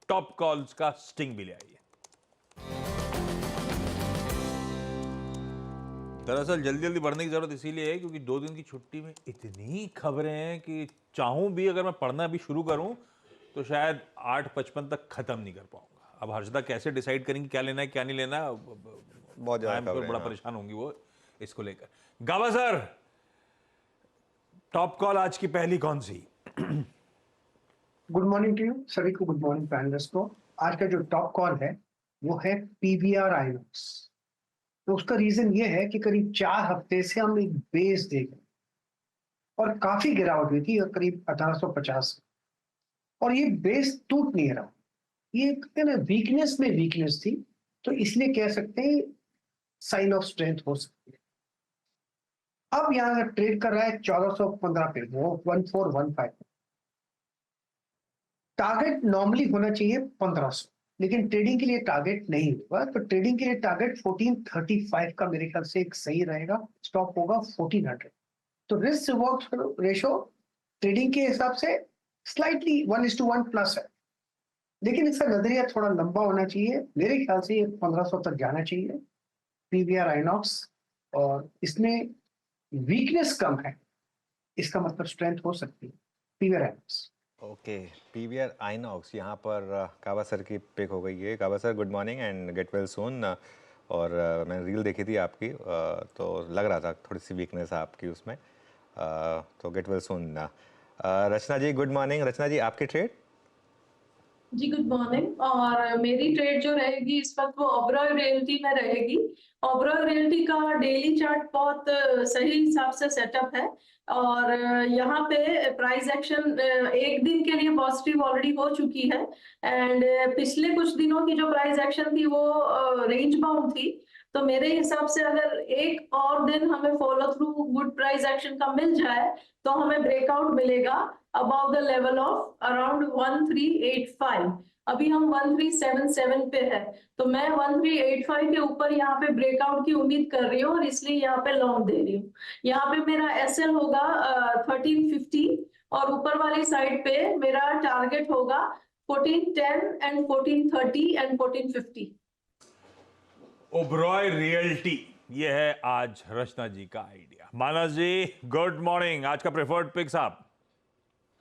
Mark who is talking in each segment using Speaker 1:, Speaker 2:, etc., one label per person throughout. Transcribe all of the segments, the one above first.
Speaker 1: Top calls का sting भी ले आइए। दरअसल जल्दी जल्दी बढ़ने की जरूरत इसीलिए है क्योंकि 2 दिन की छुट्टी में इतनी खबरें हैं कि चाहूं भी अगर मैं पढ़ना भी शुरू करूं तो शायद 8:55 तक खत्म नहीं कर पाऊंगा। अब हर्षदा कैसे डिसाइड करेंगी क्या लेना है क्या नहीं लेना,
Speaker 2: बहुत
Speaker 1: आई
Speaker 2: ज्यादा
Speaker 1: एम श्योर
Speaker 2: खबरें
Speaker 1: बड़ा
Speaker 2: हैं, हाँ।
Speaker 1: परेशान होंगी वो इसको लेकर। गावा सर, टॉप कॉल आज की पहली कौन सी?
Speaker 3: गुड मॉर्निंग टू यू सभी को, गुड मॉर्निंग पैनलिस्ट को। आज का जो टॉप कॉल है वो है पीवीआर आइनॉक्स। तो उसका रीजन ये है कि करीब 4 हफ्ते से हम एक बेस देख रहे हैं और काफी गिरावट हुई थी, करीब 1850 और ये बेस टूट नहीं रहा। ये कहते हैं ना, वीकनेस में वीकनेस थी, तो इसलिए कह सकते हैं साइन ऑफ स्ट्रेंथ हो सकती है। अब यहाँ ट्रेड कर रहा है 1415 पे, वो 1415। टारगेट नॉर्मली होना चाहिए 1500, लेकिन ट्रेडिंग के लिए टारगेट नहीं होगा। तो ट्रेडिंग के लिए टारगेट 1435 का मेरे ख्याल से एक सही रहेगा। स्टॉप होगा 1400। तो रिस्क रिवॉर्ड रेशो ट्रेडिंग के हिसाब से स्लाइटली 1:1 प्लस है, लेकिन इसका नजरिया थोड़ा लंबा होना चाहिए। मेरे ख्याल से ये 1500 तक जाना चाहिए पीवीआर आइनॉक्स, और इसमें वीकनेस कम है, इसका मतलब स्ट्रेंथ हो सकती है PVR Inox.
Speaker 2: Okay, PVR Inox यहाँ पर काबा सर की पिक हो गई है। Kaba sir, good morning and get well soon. और मैंने रील देखी थी आपकी, तो लग रहा था थोड़ी सी वीकनेस है आपकी उसमें, तो गेट वेल सून। रचना जी, गुड मॉर्निंग। रचना जी, आपकी ट्रेड?
Speaker 4: जी गुड मॉर्निंग। और मेरी ट्रेड जो रहेगी इस वक्त वो ओबरॉय रियल्टी में रहेगी। ओबरॉय रियल्टी का डेली चार्ट बहुत सही हिसाब से सेटअप है और यहाँ पे प्राइस एक्शन एक दिन के लिए पॉजिटिव ऑलरेडी हो चुकी है एंड पिछले कुछ दिनों की जो प्राइस एक्शन थी वो रेंज बाउंड थी। तो मेरे हिसाब से अगर एक और दिन हमें follow through good price action का मिल जाए तो हमें ब्रेकआउट मिलेगा above the level of around 1385। अभी हम 1377 पे है, तो मैं 1385 के ऊपर यहाँ पे ब्रेकआउट की उम्मीद कर रही हूँ और इसलिए यहाँ पे लॉन्ग दे रही हूँ। यहाँ पे मेरा एसएल होगा 1350 और ऊपर वाली साइड पे मेरा टारगेट होगा 1410 एंड 1430 एंड 1450।
Speaker 1: ओबरॉय रियल्टी, ये है आज रचना जी का आइडिया। मानस जी, गुड मॉर्निंग। आज का प्रेफर्ड पिक साहब?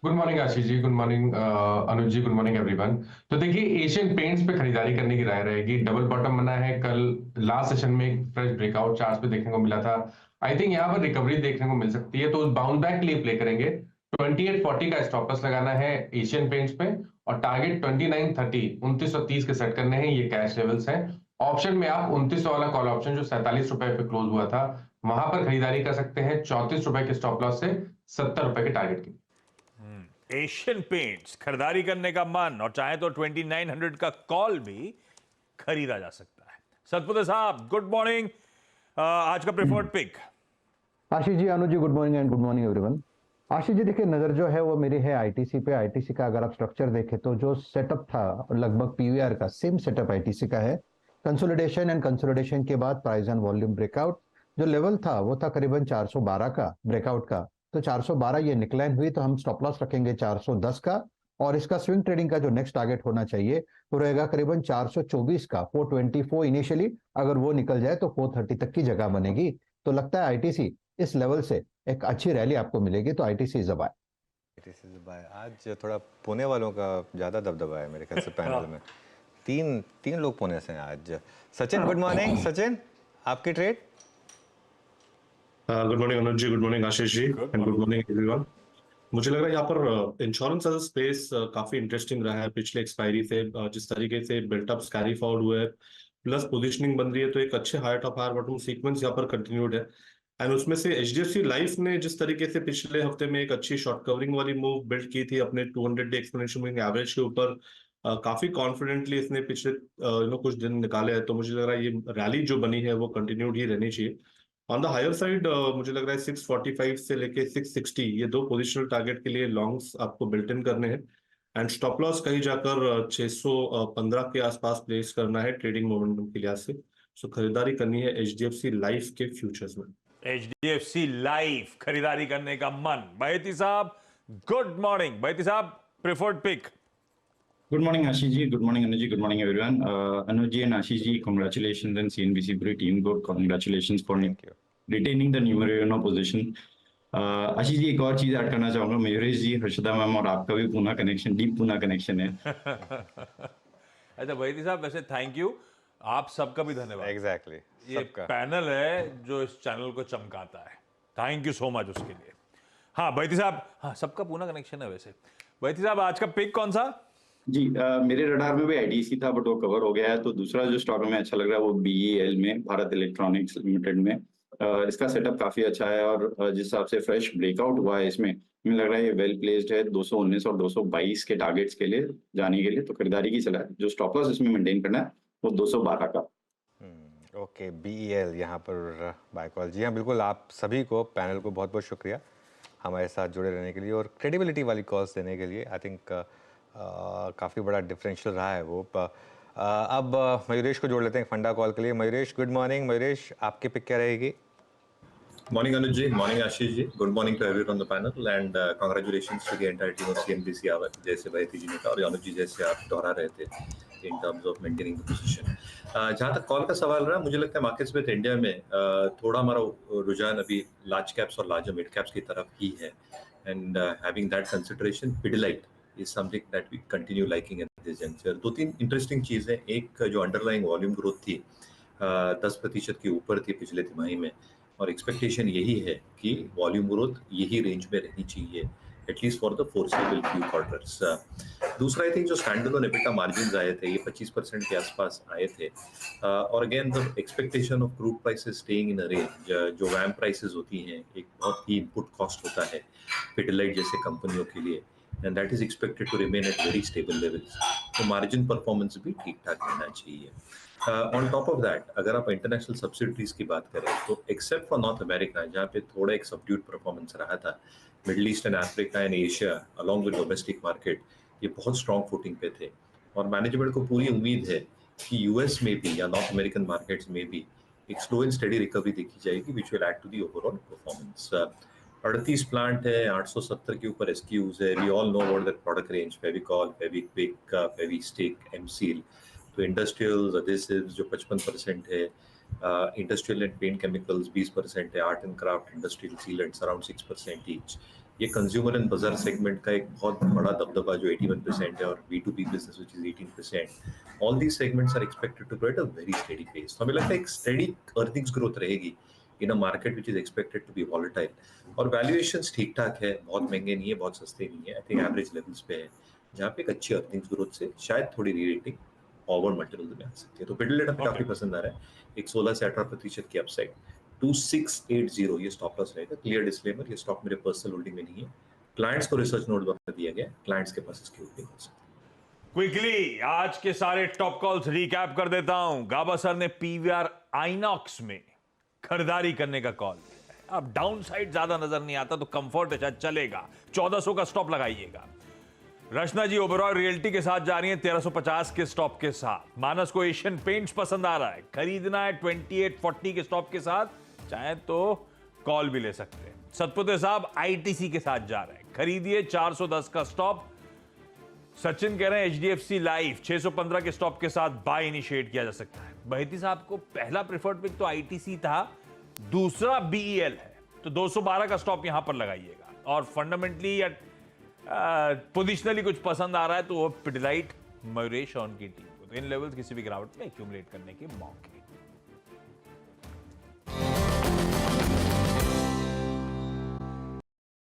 Speaker 5: गुड मॉर्निंग आशीष जी, good morning Anuj ji, good morning everyone. तो देखिए, एशियन पेंट्स पे खरीदारी करने की राय रहेगी। डबल बॉटम बना है, कल लास्ट सेशन में एक फ्रेश ब्रेकआउट चार्ट पे देखने को मिला था। आई थिंक यहाँ पर रिकवरी देखने को मिल सकती है, तो उस बाउंड बैक के लिए प्ले करेंगे। 2840 का स्टॉप लॉस लगाना है एशियन पेंट्स पे और टारगेट 2930 2930 के सेट करने हैं। ये कैश लेवल्स हैं। ऑप्शन में आप 2900 वाला कॉल ऑप्शन जो 47 रुपए पे क्लोज हुआ था, वहां पर खरीदारी कर सकते हैं 34 रुपए के स्टॉप लॉस से 70 रुपए के टारगेट की।
Speaker 1: एशियन पेंट्स खरीदारी करने का मन, और चाहे तो 2900 का कॉल भी खरीदा जा सकता है। सतपुत्र साहब, गुड मॉर्निंग। आज का preferred pick?
Speaker 6: Ashish ji, Anuj ji, good morning and good morning everyone. Ashish ji, देखिए, नजर जो है वो मेरी है आईटीसी पे। आईटीसी का अगर आप स्ट्रक्चर देखें तो जो सेटअप था लगभग पीवीआर का सेम सेटअप आईटीसी का है। कंसोलिडेशन एंड कंसोलिडेशन के बाद प्राइस एंड वॉल्यूम ब्रेकआउट। जो लेवल था वो था करीबन 412 का ब्रेकआउट का, तो 412 ये निकलाइन हुई, तो हम स्टॉप लॉस रखेंगे 410 का। और इसका स्विंग ट्रेडिंग का जो नेक्स्ट टारगेट होना चाहिए वो रहेगा करीबन 424 का। 424 इनिशियली, अगर वो निकल जाए तो 430 तक की जगह बनेगी। तो लगता है आईटीसी इस लेवल से एक अच्छी रैली आपको मिलेगी, तो ITC is a buy.
Speaker 2: ITC buy. आज थोड़ा पुणे वालों का ज्यादा दबदबा है मेरे ख्याल से पैनल में। तीन तीन लोग पुणे से हैं आज। Sachin, good morning. सचिन, आपकी trade?
Speaker 7: Good morning Anuj ji, good morning Ashish ji and good morning everyone. मुझे लग रहा है यहाँ पर इंश्योरेंस एज स्पेस काफी इंटरेस्टिंग रहा है पिछले एक्सपायरी से। जिस तरीके से बिल्टअप कैरी फॉरवर्ड हुए प्लस पोजीशनिंग बन रही है, तो एक अच्छे higher top higher bottom sequence यहाँ पर कंटिन्यूड है। एंड उसमें से एचडीएफसी लाइफ ने जिस तरीके से पिछले हफ्ते में एक अच्छी शॉर्ट कवरिंग वाली मूव बिल्ड की थी अपने 200 डे एक्सपोनेंशियल मूविंग एवरेज के ऊपर, काफी कॉन्फिडेंटली इसने पिछले कुछ दिन निकाले हैं। तो मुझे लग रहा है ये रैली जो बनी है वो कंटिन्यूड ही रहनी चाहिए। ऑन द हायर साइड मुझे लग रहा है 645 से लेके 660 ये दो पोजिशनल टारगेट के लिए लॉन्ग्स आपको बिल्ट इन करने हैं एंड स्टॉप लॉस कहीं जाकर 615 के आसपास प्लेस करना है ट्रेडिंग मोमेंटम के लिहाज से। सो खरीदारी करनी है एचडीएफसी लाइफ के फ्यूचर्स में।
Speaker 1: एचडीएफसी लाइफ खरीदारी करने का मन। बहेती साहब, good morning. Baheti sahab, preferred pick?
Speaker 8: Good morning, Ashish ji. Good morning, Anuj ji. Good morning, everyone. Anuj ji and Ashish ji, congratulations, and CNBC पूरी team को congratulations for
Speaker 2: Thank you.
Speaker 8: retaining the numero uno position. Ashish ji, एक और चीज add करना चाहूंगा, मयूरेश जी, Harshada ma'am और आपका भी Poona connection, deep Poona connection है।
Speaker 1: अच्छा बैती साहब, वैसे थैंक यू, आप सबका भी धन्यवाद।
Speaker 2: एग्जैक्टली
Speaker 1: ये
Speaker 2: सबका
Speaker 1: पैनल है जो इस चैनल को चमकाता है, थैंक यू सो मच उसके लिए। हाँ बैती साहब, हाँ सबका पूना कनेक्शन है। वैसे बैती साहब, आज का पिक कौन सा?
Speaker 8: जी, मेरे रडार में भी आईटीसी था, बट वो कवर हो गया है। तो दूसरा जो स्टॉक में अच्छा लग रहा है वो बीईएल में, भारत इलेक्ट्रॉनिक्स लिमिटेड में। इसका सेटअप काफी अच्छा है और जिस हिसाब से फ्रेश ब्रेकआउट हुआ है इसमें, मुझे लग रहा है ये वेल प्लेस्ड है 219 और 222 के टारगेट्स के लिए जाने के लिए। तो खरीदारी की सलाह है। जो स्टॉप लॉस इसमें मेंटेन करना है वो 212 का।
Speaker 2: ओके, बीईएल यहाँ पर बाय कॉल। जी हाँ बिल्कुल, आप सभी को, पैनल को बहुत बहुत शुक्रिया हमारे साथ जुड़े रहने के लिए और क्रेडिबिलिटी वाली कॉल्स देने के लिए। आई थिंक काफ़ी बड़ा डिफरेंशियल रहा है वो। अब मयूरेश को जोड़ लेते हैं फंडा कॉल के लिए। Mayuresh, good morning. मयूरेश, आपकी पिक क्या रहेगी?
Speaker 9: Morning Anuj ji, morning Ashish ji, good morning to everyone on the panel and congratulations to the entire team of CNBC Hour, जैसे भाईती जी ने कहा और अनुज जी जैसे आप दोहरा रहे थे in terms of maintaining the position। जहाँ तक कॉल का सवाल रहा, मुझे लगता है मार्केट्स में इंडिया में थोड़ा हमारा रुझान अभी लार्ज कैप्स और लार्जर मिड कैप्स की तरफ ही है and having that consideration Pidilite is something that we continue liking at this juncture। दो तीन इंटरेस्टिंग चीज़ें, एक जो अंडरलाइंग वॉल्यूम ग्रोथ थी 10% के ऊपर थी पिछले तिमाही में और एक्सपेक्टेशन यही है कि वॉल्यूम ग्रोथ यही रेंज में रहनी चाहिए at least for the foreseeable few quarters. दूसरा आई थिंक जो स्टैंडअलोन एबिटा मार्जिन्स आए थे ये 25% के आसपास आए थे और again the expectation of crude prices staying in a range. जो वैम प्राइसेस होती हैं एक बहुत ही इनपुट कॉस्ट होता है पिडिलाइट जैसे कंपनियों के लिए and that is expected to remain at very stable levels। तो मार्जिन परफॉर्मेंस भी ठीक ठाक रहना चाहिए। ऑन टॉप ऑफ दैट अगर आप इंटरनेशनल सब्सिडीज की बात करें तो एक्सेप्ट फॉर नॉर्थ अमेरिका जहाँ पे थोड़ा एक सबड्यूड परफॉर्मेंस रहा था, middle east and Africa and Asia along with domestic market ये बहुत स्ट्रॉन्ग फुटिंग पे थे और मैनेजमेंट को पूरी उम्मीद है कि यूएस में भी या नॉर्थ अमेरिकन मार्केट्स में भी एक स्लो एंड स्टेडी रिकवरी देखी जाएगी which will add to the overall performance. 38 plant है, 870 के ऊपर एसक्यूज है। We all know what that product range, Fevicol, Fevikwik, Fevistik, M seal. तो इंडस्ट्रियल्स एडहेसिव्स जो 55% है, इंडस्ट्रियल एंड पेंट केमिकल्स 20% है, art and craft, industrial sealants around 6% each. ये consumer and बाजार सेगमेंट का एक बहुत बड़ा दबदबा जो 81% है और B2B business which is 18%। All these segments are expected to grow at a very steady pace. तो हमें लगता है एक स्टेडी अर्निंग्स ग्रोथ रहेगी in a market which is expected to be volatile और वैल्यूएशंस ठीक ठाक है, बहुत महंगे नहीं है, बहुत सस्ते नहीं है। आई थिंक एवरेज लेवल्स पे है जहाँ पे एक अच्छी अर्निंग्स ग्रोथ से शायद थोड़ी री-रेटिंग फॉरवर्ड मल्टीपल में आ सकती है। तो पिडिलाइट हमें काफी पसंद आ रहा है, एक 16 से 18% की अपसाइड। 2680 ये स्टॉप लॉस रहेगा। क्लियर डिस्क्लेमर, ये स्टॉक मेरे पर्सनल होल्डिंग में नहीं है, क्लाइंट्स को रिसर्च नोट पर दिया गया, क्लाइंट्स के पास इसकी होल्डिंग हो सकती है।
Speaker 1: क्विकली आज के सारे टॉप कॉल्स रिकैप कर देता हूं। गाबा सर ने पीवीआर आइनॉक्स में खरीदारी करने का कॉल दिया है। अब डाउन साइड ज्यादा नजर नहीं आता तो कंफर्ट है, शायद चलेगा, 1400 का स्टॉप लगाइएगा। रचना जी ओबेरॉय रियल्टी के साथ जा रही हैं 1350 के स्टॉप के साथ। मानस को एशियन पेंट्स पसंद आ रहा है, खरीदना है 2840 के स्टॉप के साथ, चाहे तो कॉल भी ले सकते हैं। सतपुते साहब आईटीसी के साथ जा रहे हैं, खरीदिए 410 का स्टॉप। सचिन कह रहे हैं एचडीएफसी लाइफ 615 के स्टॉप के साथ बाय इनिशिएट किया जा सकता है। बहती साहब को पहला प्रेफर्ड पिक तो आईटीसी था, दूसरा बीईएल है, तो 212 का स्टॉप यहां पर लगाइएगा। और फंडामेंटली या पोजिशनली कुछ पसंद आ रहा है तो वो पिडिलाइट, मयूरेश और उनकी टीम को, तो इन लेवल्स किसी भी गिरावट में एक्यूमुलेट करने के मौके।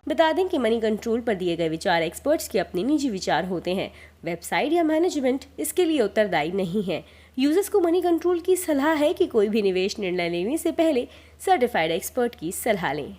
Speaker 10: बता दें कि मनी कंट्रोल पर दिए गए विचार एक्सपर्ट्स के अपने निजी विचार होते हैं। वेबसाइट या मैनेजमेंट इसके लिए उत्तरदायी नहीं है। यूजर्स को मनी कंट्रोल की सलाह है कि कोई भी निवेश निर्णय लेने से पहले सर्टिफाइड एक्सपर्ट की सलाह लें।